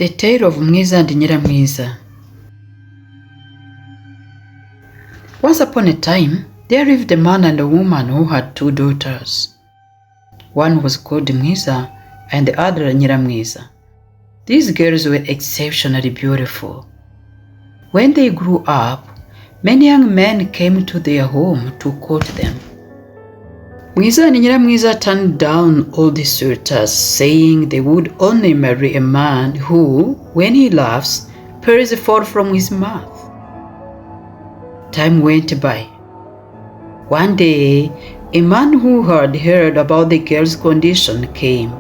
The Tale of Mwiza and Nyiramwiza. Once upon a time, there lived a man and a woman who had two daughters. One was called Mwiza and the other Nyiramwiza. These girls were exceptionally beautiful. When they grew up, many young men came to their home to court them. Mwiza and Nyiramwiza turned down all the suitors, saying they would only marry a man who, when he laughs, pearls fall from his mouth. Time went by. One day, a man who had heard about the girl's condition came,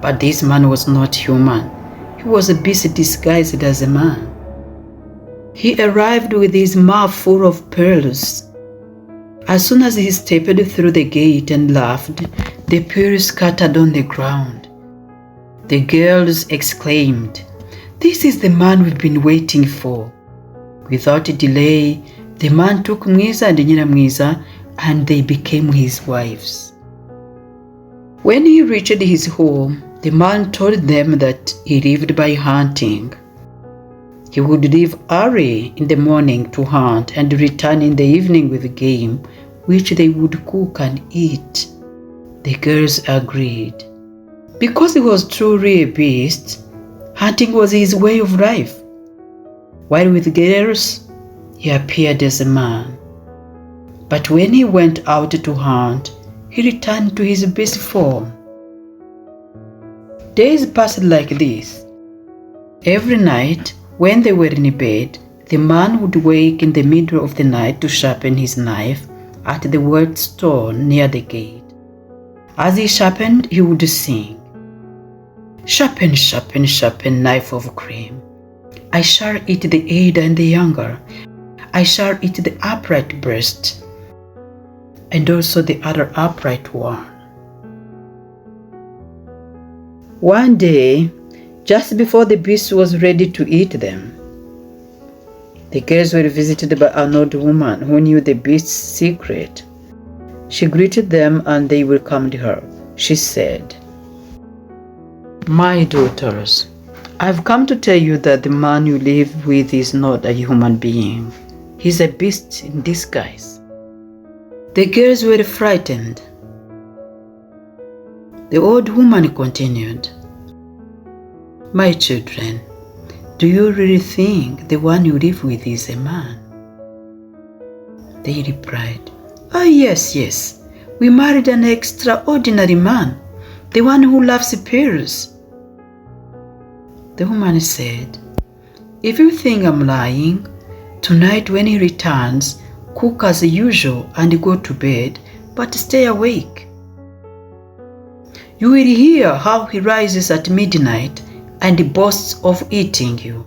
but this man was not human. He was a beast disguised as a man. He arrived with his mouth full of pearls. As soon as he stepped through the gate and laughed, the pearls scattered on the ground. The girls exclaimed, "This is the man we've been waiting for." Without delay, the man took Mwiza and Nyiramwiza and they became his wives. When he reached his home, the man told them that he lived by hunting. He would leave early in the morning to hunt and return in the evening with game, which they would cook and eat. The girls agreed. Because he was truly a beast, hunting was his way of life. While with girls, he appeared as a man. But when he went out to hunt, he returned to his beast form. Days passed like this. Every night, when they were in bed, the man would wake in the middle of the night to sharpen his knife at the wet stone near the gate. As he sharpened, he would sing, "Sharpen, sharpen, sharpen, knife of cream. I shall eat the elder and the younger. I shall eat the upright breast, and also the other upright one." One day, just before the beast was ready to eat them, the girls were visited by an old woman who knew the beast's secret. She greeted them and they welcomed her. She said, "My daughters, I've come to tell you that the man you live with is not a human being. He's a beast in disguise." The girls were frightened. The old woman continued, "My children, do you really think the one you live with is a man?" They replied, "Oh, yes. We married an extraordinary man, the one who loves pearls." The woman said, "If you think I'm lying, tonight when he returns, cook as usual and go to bed, but stay awake. You will hear how he rises at midnight and boasts of eating you."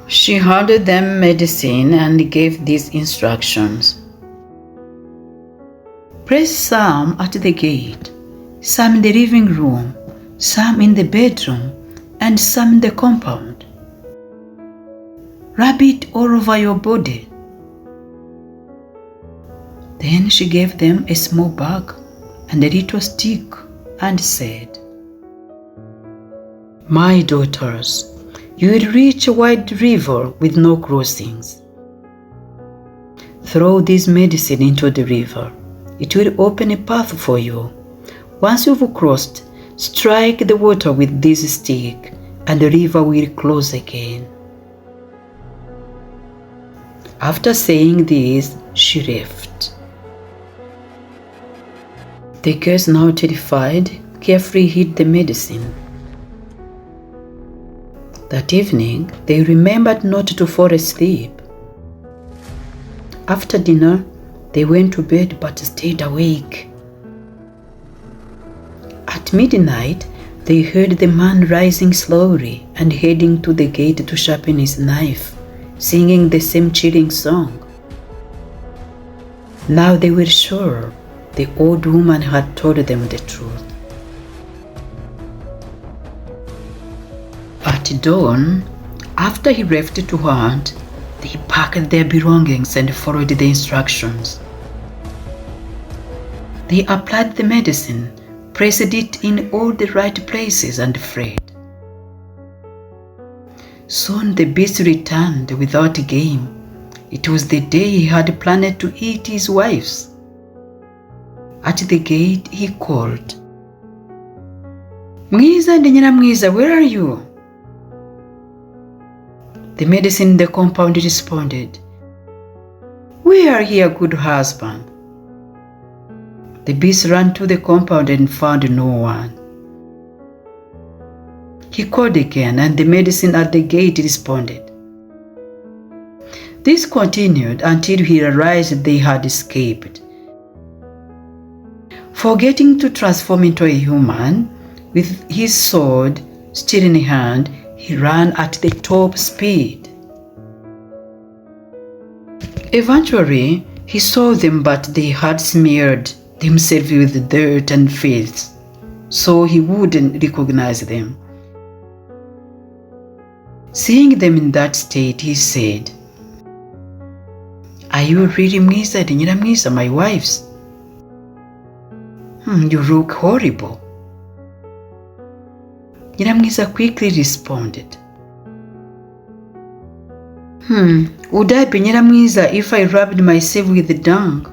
She handed them medicine and gave these instructions. "Place some at the gate, some in the living room, some in the bedroom, and some in the compound. Rub it all over your body." Then she gave them a small bag and a little stick and said, "My daughters, you will reach a wide river with no crossings. Throw this medicine into the river. It will open a path for you. Once you've crossed, strike the water with this stick, and the river will close again." After saying this, she left. The girls, now terrified, carefully hid the medicine. That evening, they remembered not to fall asleep. After dinner, they went to bed but stayed awake. At midnight, they heard the man rising slowly and heading to the gate to sharpen his knife, singing the same chilling song. Now they were sure the old woman had told them the truth. At dawn, after he left to hunt, they packed their belongings and followed the instructions. They applied the medicine, pressed it in all the right places and fled. Soon the beast returned without game. It was the day he had planned to eat his wives. At the gate he called, "Mwiza and Nyiramwiza, where are you?" The medicine in the compound responded, "We are here, good husband." The beast ran to the compound and found no one. He called again, and the medicine at the gate responded. This continued until he realized they had escaped. Forgetting to transform into a human, with his sword still in hand, he ran at the top speed. Eventually, he saw them, but they had smeared themselves with dirt and filth, so he wouldn't recognize them. Seeing them in that state, he said, "Are you really Mwiza and Nyiramwiza, my wives? You look horrible." Nyiramwiza quickly responded, "Would I be Nyiramwiza if I rubbed myself with dung?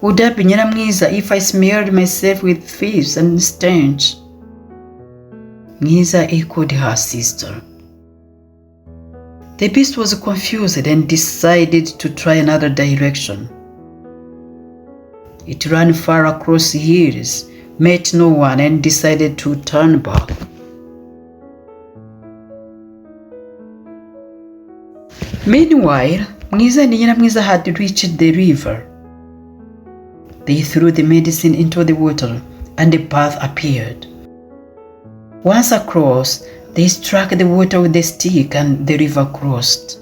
Would I be Nyiramwiza if I smeared myself with filth and stench?" Mwiza echoed her sister. The beast was confused and decided to try another direction. It ran far across hills, met no one, and decided to turn back. Meanwhile, Mwiza and Nyiramwiza had reached the river. They threw the medicine into the water, and a path appeared. Once across, they struck the water with a stick, and the river crossed.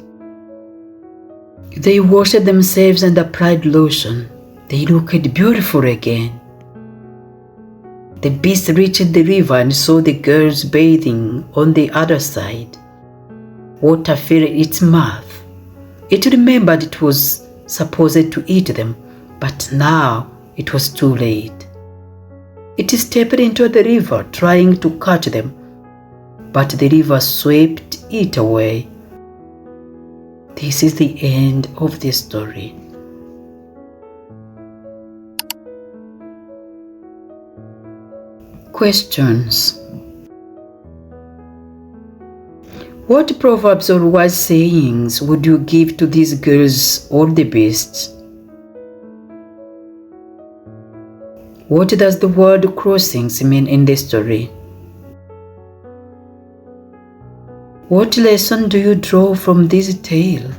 They washed themselves and applied lotion. They looked beautiful again. The beast reached the river and saw the girls bathing on the other side. Water filled its mouth. It remembered it was supposed to eat them, but now it was too late. It stepped into the river, trying to catch them, but the river swept it away. This is the end of the story. Questions. What proverbs or wise sayings would you give to these girls or the beasts? What does the word crossings mean in the story? What lesson do you draw from this tale?